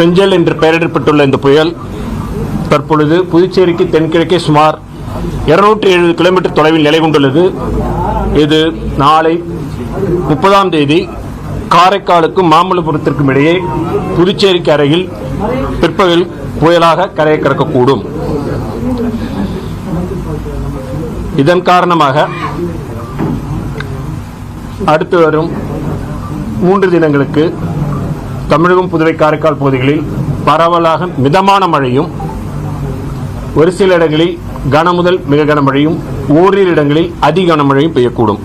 பெஞ்சல் என்று பெயரிடப்பட்டுள்ள இந்த புயல் தற்பொழுது புதுச்சேரிக்கு தென்கிழக்கே சுமார் 270 கிலோமீட்டர் தொலைவில் நிலை கொண்டுள்ளது. இது நாளை 30ஆம் தேதி காரைக்காலுக்கும் மாமல்லபுரத்திற்கும் இடையே புதுச்சேரிக்கு அருகில் பிற்பகல் புயலாக கரையை கடக்கக்கூடும். இதன் காரணமாக அடுத்து வரும் 3 தினங்களுக்கு தமிழகம், புதுவை, காரைக்கால் பகுதிகளில் பரவலாக மிதமான மழையும், ஒரு சில இடங்களில் கனமுதல் மிக கனமழையும், ஓரிரு இடங்களில் அதி கனமழையும் பெய்யக்கூடும்.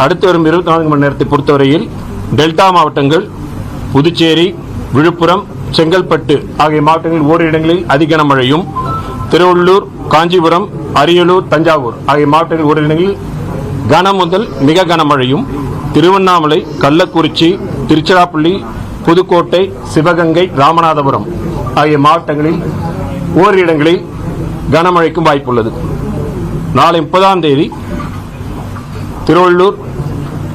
அடுத்து வரும் 24 மணி நேரத்தை பொறுத்தவரையில் டெல்டா மாவட்டங்கள் புதுச்சேரி, விழுப்புரம், செங்கல்பட்டு ஆகிய மாவட்டங்களில் ஓரிரு இடங்களில் அதி கனமழையும், திருவள்ளூர், காஞ்சிபுரம், அரியலூர், தஞ்சாவூர் ஆகிய மாவட்டங்களில் ஓரிரு இடங்களில் கனமுதல் மிக கனமழையும், திருவண்ணாமலை, கள்ளக்குறிச்சி, திருச்சிராப்பள்ளி, புதுக்கோட்டை, சிவகங்கை, ராமநாதபுரம் ஆகிய மாவட்டங்களில் ஓரிரு இடங்களில் கனமழைக்கும் வாய்ப்புள்ளது. நாளை 30ஆம் தேதி திருவள்ளூர்,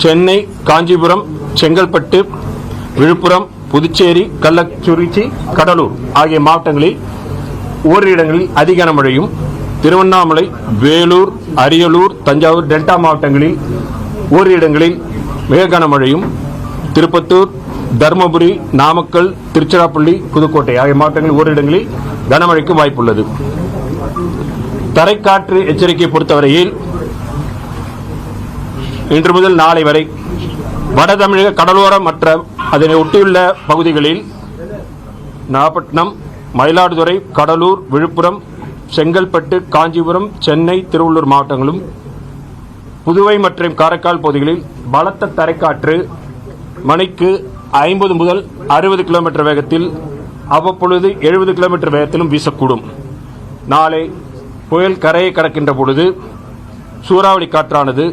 சென்னை, காஞ்சிபுரம், செங்கல்பட்டு, விழுப்புரம், புதுச்சேரி, கள்ளக்குறிச்சி, கடலூர் ஆகிய மாவட்டங்களில் ஓரிரு இடங்களில் அதி கனமழையும், திருவண்ணாமலை, வேலூர், அரியலூர், தஞ்சாவூர் டெல்டா மாவட்டங்களில் ஓரிரு இடங்களில் மிக கனமழையும், திருப்பத்தூர், தருமபுரி, நாமக்கல், திருச்சிராப்பள்ளி, புதுக்கோட்டை ஆகிய மாவட்டங்களில் ஓரிரு இடங்களில் கனமழைக்கு வாய்ப்புள்ளது. தரைக்காற்று எச்சரிக்கை பொறுத்தவரையில் இன்று முதல் நாளை வரை வட தமிழக கடலோர மற்ற அதனை ஒட்டியுள்ள பகுதிகளில் நாகப்பட்டினம், மயிலாடுதுறை, கடலூர், விழுப்புரம், செங்கல்பட்டு, காஞ்சிபுரம், சென்னை, திருவள்ளூர் மாவட்டங்களும், புதுவை மற்றும் காரைக்கால் பகுதிகளில் பலத்த தரைக்காற்று மணிக்கு 50 முதல் 60 கிலோமீட்டர் வேகத்தில், அவ்வப்பொழுது 70 கிலோமீட்டர் வேகத்திலும் வீசக்கூடும். நாளை புயல் கரையை கடக்கின்ற பொழுது சூறாவளி காற்றானது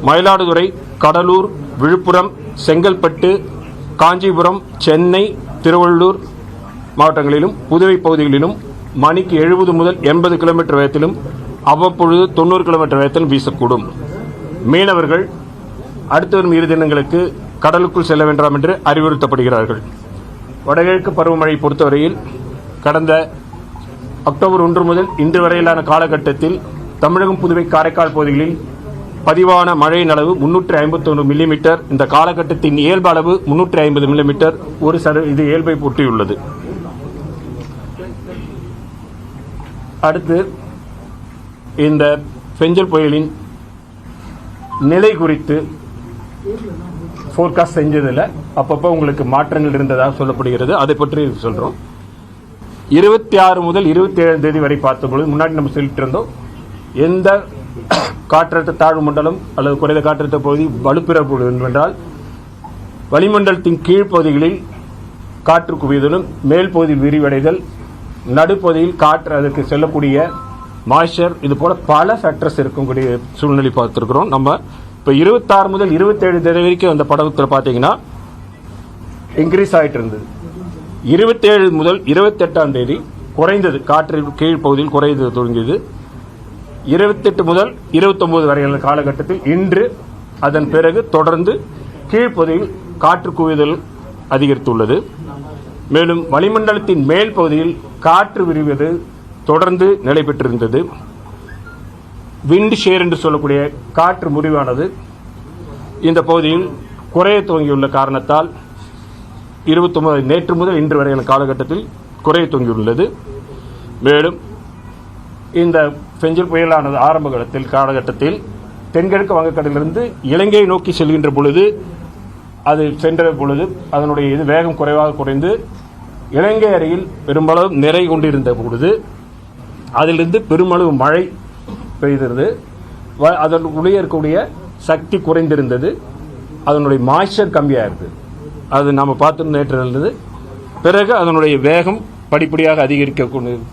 மயிலாடுதுறை, கடலூர், விழுப்புரம், செங்கல்பட்டு, காஞ்சிபுரம், சென்னை, திருவள்ளூர் மாவட்டங்களிலும், புதுவை பகுதிகளிலும் மணிக்கு 70 முதல் 80 கிலோமீட்டர் வேகத்திலும், அவ்வப்பொழுது 90 கிலோமீட்டர் வேகத்திலும் வீசக்கூடும். மீனவர்கள் அடுத்து வரும் 2 தினங்களுக்கு கடலுக்குள் செல்ல வேண்டாம் என்று அறிவுறுத்தப்படுகிறார்கள். வடகிழக்கு பருவமழை பொறுத்தவரையில் கடந்த அக்டோபர் 1 முதல் இன்று வரையிலான காலகட்டத்தில் தமிழகம், புதுவை, காரைக்கால் பகுதிகளில் பதிவான மழையின் அளவு 351 மில்லிமீட்டர். இந்த காலகட்டத்தின் இயல்பு அளவு 350 மில்லிமீட்டர். இது இயல்பை ஒட்டியுள்ளது. அடுத்து இந்த பெஞ்சல் புயலின் நிலை குறித்து ஃபோர்காஸ்ட் செஞ்சதில் அப்பப்போ உங்களுக்கு மாற்றங்கள் இருந்ததாக சொல்லப்படுகிறது. அதை பற்றி சொல்கிறோம். 26 முதல் 27 தேதி வரை பார்த்தபொழுது முன்னாடி நம்ம சொல்லிட்டு இருந்தோம், எந்த காற்றழுத்த தாழ்வு மண்டலம் அல்லது குறைந்த காற்றழுத்த பகுதி வலுப்பெறக்கூடும் என்றால் வளிமண்டலத்தின் கீழ்ப்பகுதிகளில் காற்று குவிதலும், மேல் பகுதியில் விரிவடைதல், நடுப்பகுதியில் காற்று அதற்கு செல்லக்கூடிய மாய்ச்சர், இது போல பல ஃபேக்டர்ஸ் இருக்கக்கூடிய சூழ்நிலை பார்த்துருக்கிறோம். நம்ம இப்போ 26 முதல் 27 தேதி வரைக்கும் அந்த படத்தில் பார்த்தீங்கன்னா இன்க்ரீஸ் ஆகிட்டு இருந்தது. 27 முதல் 28ஆம் தேதி குறைந்தது, காற்று கீழ்ப்பகுதியில் குறைந்து தொடங்கியது. 28 முதல் 29 வரையான காலகட்டத்தில் இன்று அதன் பிறகு தொடர்ந்து கீழ்ப்பகுதியில் காற்று குவிதல் அதிகரித்துள்ளது. மேலும் வளிமண்டலத்தின் மேல் பகுதியில் காற்று விரிவது தொடர்ந்து நிலை பெற்றிருந்தது. விண்ட் ஷேர் என்று சொல்லக்கூடிய காற்று முறிவானது இந்த பகுதியில் குறைய துவங்கியுள்ள காரணத்தால் 29 நேற்று முதல் இன்று வரையான காலகட்டத்தில் குறைய துவங்கியுள்ளது. மேலும் இந்த பெஞ்சல் புயலானது ஆரம்ப காலகட்டத்தில் தென்கிழக்கு வங்கக்கடலிலிருந்து இலங்கையை நோக்கி செல்கின்ற பொழுது, அது சென்ற பொழுது அதனுடைய வேகம் குறைவாக குறைந்து இலங்கை அருகில் பெருமளவு நிறை கொண்டிருந்த பொழுது அதிலிருந்து பெருமளவு மழை பெய்திருந்தது. அதனுடைய இருக்கக்கூடிய சக்தி குறைந்திருந்தது. அதனுடைய மாய்ச்சர் கம்மியாக இருந்தது. அது நம்ம பார்த்து நேற்று பிறகு அதனுடைய வேகம் படிப்படியாக அதிகரிக்க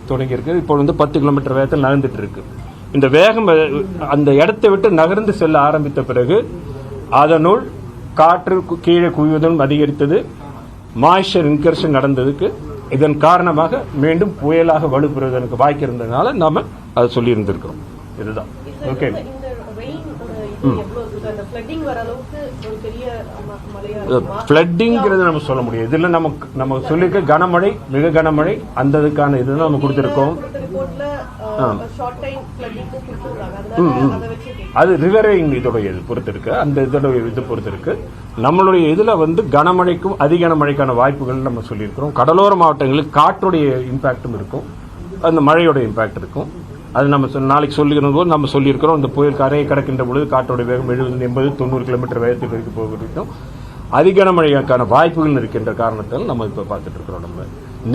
தொடங்கியிருக்கு. இப்போ 10 கிலோமீட்டர் வேகத்தில் நகர்ந்துட்டு இருக்கு. இந்த வேகம் அந்த இடத்தை விட்டு நகர்ந்து செல்ல ஆரம்பித்த பிறகு அதனுள் காற்று கீழே குவிவதும் அதிகரித்தது. மாய்ச்சர் இன்கர்ஷன் நடந்ததுக்கு இதன் காரணமாக மீண்டும் புயலாக வலுப்பெறுவதற்கு வாய்ப்பு இருந்ததுனால நாம அதை சொல்லி இருந்திருக்கிறோம். இதுதான் ஓகே. ஃப்ளட்டிங்கிறது நம்ம சொல்ல முடியும். இதுல நம்ம சொல்லியிருக்க கனமழை, மிக கனமழை, அந்த இதுக்கான இதுதான் நம்ம கொடுத்திருக்கோம். அது ரிவரிங் இதோடைய இது பொறுத்து இருக்கு, அந்த இதோடைய இது பொறுத்து இருக்கு. நம்மளுடைய இதுல கனமழைக்கும் அதிக கனமழைக்கான வாய்ப்புகள் நம்ம சொல்லியிருக்கிறோம். கடலோர மாவட்டங்களில் காற்றுடைய இம்பாக்டும் இருக்கும், அந்த மழையோட இம்பாக்ட் இருக்கும். அது நம்ம நாளைக்கு சொல்லிக்கிற போது நம்ம சொல்லியிருக்கிறோம். இந்த புயல் கரையை கடக்கின்ற பொழுது காற்றோட வேகம் 70, 80, 90 கிலோமீட்டர் வேகத்துக்கு வரைக்கும் போகிறதுக்கும் அதிக கனமழைக்கான வாய்ப்புகள் இருக்கின்ற காரணத்தால் நம்ம இப்போ பார்த்துட்டு இருக்கிறோம். நம்ம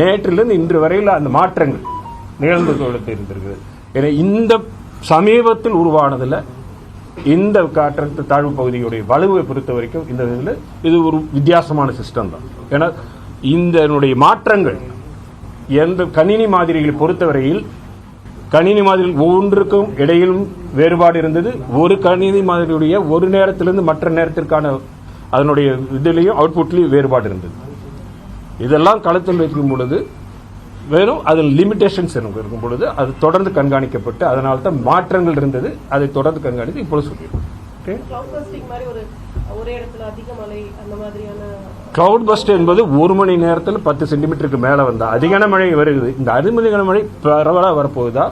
நேற்றிலிருந்து இன்று வரையில் அந்த மாற்றங்கள் நிகழ்ந்து இருந்திருக்குது. ஏன்னா இந்த சமீபத்தில் உருவானதில் இந்த காற்றழுத்த தாழ்வு பகுதியுடைய வலுவை பொறுத்த வரைக்கும் இந்த இதில் இது ஒரு வித்தியாசமான சிஸ்டம் தான். ஏன்னா இந்த மாற்றங்கள் எந்த கணினி மாதிரிகளை பொறுத்தவரையில் கணினி மாதிரி ஒவ்வொன்றுக்கும் இடையிலும் வேறுபாடு இருந்தது. ஒரு கணினி மாதிரியுடைய ஒரு நேரத்திலிருந்து மற்ற நேரத்திற்கான அதனுடைய இதுலேயும் அவுட்புட்லேயும் வேறுபாடு இருந்தது. இதெல்லாம் களத்தில் வைக்கும் பொழுது வெறும் அதில் லிமிடேஷன்ஸ் இருக்கும் பொழுது அது தொடர்ந்து கண்காணிக்கப்பட்டு அதனால தான் மாற்றங்கள் இருந்தது. அதை தொடர்ந்து கண்காணித்து இப்பொழுது சொல்லிடுவோம். கிளவுட் பஸ்ட் என்பது ஒரு மணி நேரத்தில் 10 சென்டிமீட்டருக்கு மேலே வந்தா அதிக மழை வருது. இந்த அதிக மழை பரவலாக வரப்போகுதா,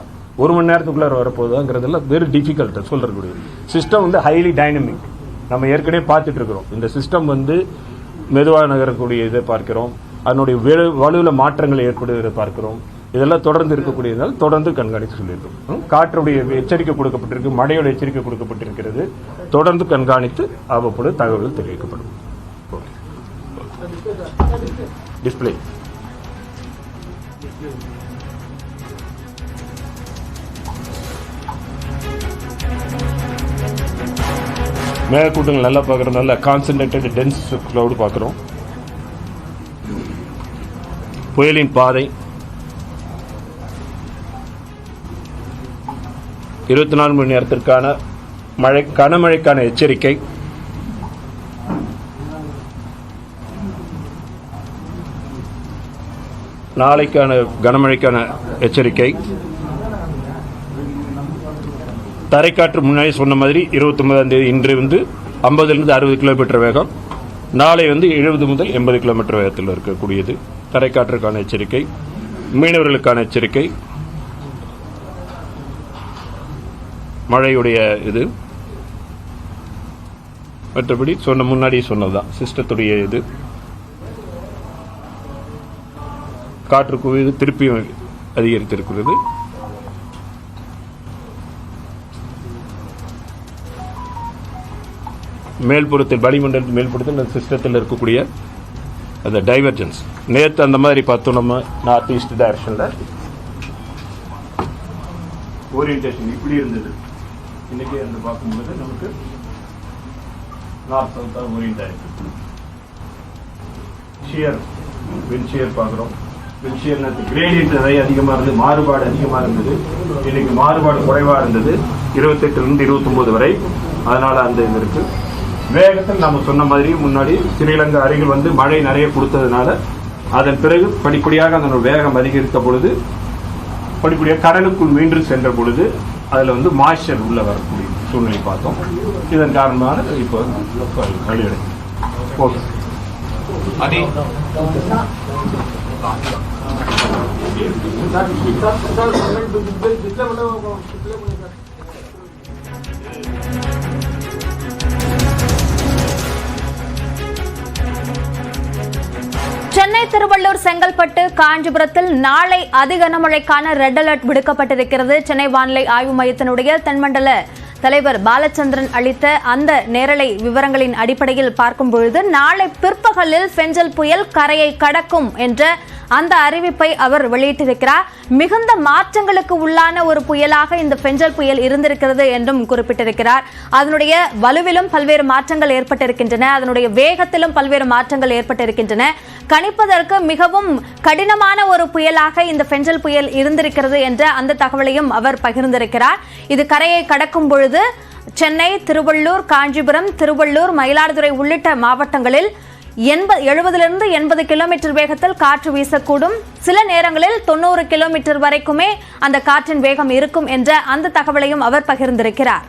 ஒரு மணி நேரத்துக்குள்ள வரப்போகுதாங்கிறதுல வெரி டிஃபிகல்ட் சொல்றக்கூடிய சிஸ்டம் ஹைலி டைனமிக். நம்ம ஏற்கனவே பார்த்துட்டு இருக்கிறோம். இந்த சிஸ்டம் மெதுவாக நகரக்கூடிய இதை பார்க்கிறோம், அதனுடைய வலுவில் மாற்றங்கள் ஏற்படுவதை பார்க்கிறோம். இதெல்லாம் தொடர்ந்து இருக்கக்கூடியதால் தொடர்ந்து கண்காணித்து சொல்லியிருக்கோம். காற்றுடைய எச்சரிக்கை கொடுக்கப்பட்டிருக்கு, மழையோட எச்சரிக்கை கொடுக்கப்பட்டிருக்கிறது. தொடர்ந்து கண்காணித்து அவ்வப்பொழுது தகவல்கள் தெரிவிக்கப்படும். டிஸ்பிளே மேகக்கூட்டங்கள் நல்லா பார்க்குறோம். நல்ல கான்சன்ட்ரேட்டட் டென்ஸ் கிளவுட் பார்க்குறோம். புயலின் பாதை 24 மணி நேரத்திற்கான கனமழைக்கான எச்சரிக்கை, நாளைக்கான கனமழைக்கான எச்சரிக்கை, தரைக்காற்று முன்னாடி சொன்ன மாதிரி 29ஆம் தேதி இன்று 50லிருந்து 60 கிலோமீட்டர் வேகம், நாளை 70 முதல் 80 கிலோமீட்டர் வேகத்தில் இருக்கக்கூடியது. தரைக்காற்றுக்கான எச்சரிக்கை, மீனவர்களுக்கான எச்சரிக்கை, மழையுடைய இது மற்றபடி முன்னாடி சொன்னதுதான் சிஸ்டத்துடைய இது. காற்று குவிவு திருப்பியும் அதிகரித்திருக்கிறது. மேல்புறத்தில் வளிமண்டலத்தில் மேல்புறத்தில் அந்த சிஸ்டத்தில் இருக்கக்கூடிய அந்த டைவர்ஜென்ஸ் நேற்று அந்த மாதிரி பார்த்தோம். நம்ம நார்த் ஈஸ்ட் டைரக்ஷனில் ஓரியன்டேஷன் இப்படி இருந்தது. இன்னைக்கு அந்த பார்க்கும்போது நமக்கு நார்த் சவுத்தாக ஓரியன்ட் ஆகிருக்கு. ஷியர் வின் ஷியர் பார்க்குறோம். வின் ஷியர் கிரேடியன்ட் நிறைய அதிகமாக இருந்தது, மாறுபாடு அதிகமாக இருந்தது. இன்னைக்கு மாறுபாடு குறைவாக இருந்தது 28லிருந்து 29 வரை. அதனால அந்த இது இருக்கு. வேகத்தில் நம்ம சொன்ன மாதிரி முன்னாடி ஸ்ரீலங்கா அருகில் மழை நிறைய கொடுத்ததுனால அதன் பிறகு படிப்படியாக அதனோட வேகம் அதிகரித்த பொழுது படிப்படியாக கடலுக்குள் மீண்டும் சென்ற பொழுது அதில் மாய்ச்சர் உள்ள வரக்கூடிய சூழ்நிலை பார்த்தோம். இதன் காரணமாக இப்போ வெளியடை ஓகே. சென்னை, திருவள்ளூர், செங்கல்பட்டு, காஞ்சிபுரத்தில் நாளை அதி கனமழைக்கான ரெட் அலர்ட் விடுக்கப்பட்டிருக்கிறது. சென்னை வானிலை ஆய்வு மையத்தினுடைய தென்மண்டல தலைவர் பாலச்சந்திரன் அளித்த அந்த நேரலை விவரங்களின் அடிப்படையில் பார்க்கும் பொழுது நாளை பிற்பகலில் பெஞ்சல் புயல் கரையை கடக்கும் என்ற அந்த அறிவிப்பை அவர் வெளியிட்டிருக்கிறார். மிகுந்த மாற்றங்களுக்கு உள்ளான ஒரு புயலாக இந்த பெஞ்சல் புயல் இருந்திருக்கிறது என்றும் குறிப்பிட்டிருக்கிறார். அதனுடைய வலுவிலும் பல்வேறு மாற்றங்கள் ஏற்பட்டிருக்கின்றன, அதனுடைய வேகத்திலும் பல்வேறு மாற்றங்கள் ஏற்பட்டிருக்கின்றன. கணிப்பதற்கு மிகவும் கடினமான ஒரு புயலாக இந்த பெஞ்சல் புயல் இருந்திருக்கிறது என்ற அந்த தகவலையும் அவர் பகிர்ந்திருக்கிறார். இது கரையை கடக்கும் பொழுது சென்னை, திருவள்ளூர், காஞ்சிபுரம், திருவள்ளூர், மயிலாடுதுறை உள்ளிட்ட மாவட்டங்களில் 70லிருந்து 80 கிலோமீட்டர் வேகத்தில் காற்று வீசக்கூடும். சில நேரங்களில் 90 கிலோமீட்டர் வரைக்குமே அந்த காற்றின் வேகம் இருக்கும் என்ற அந்த தகவலையும் அவர் பகிர்ந்திருக்கிறார்.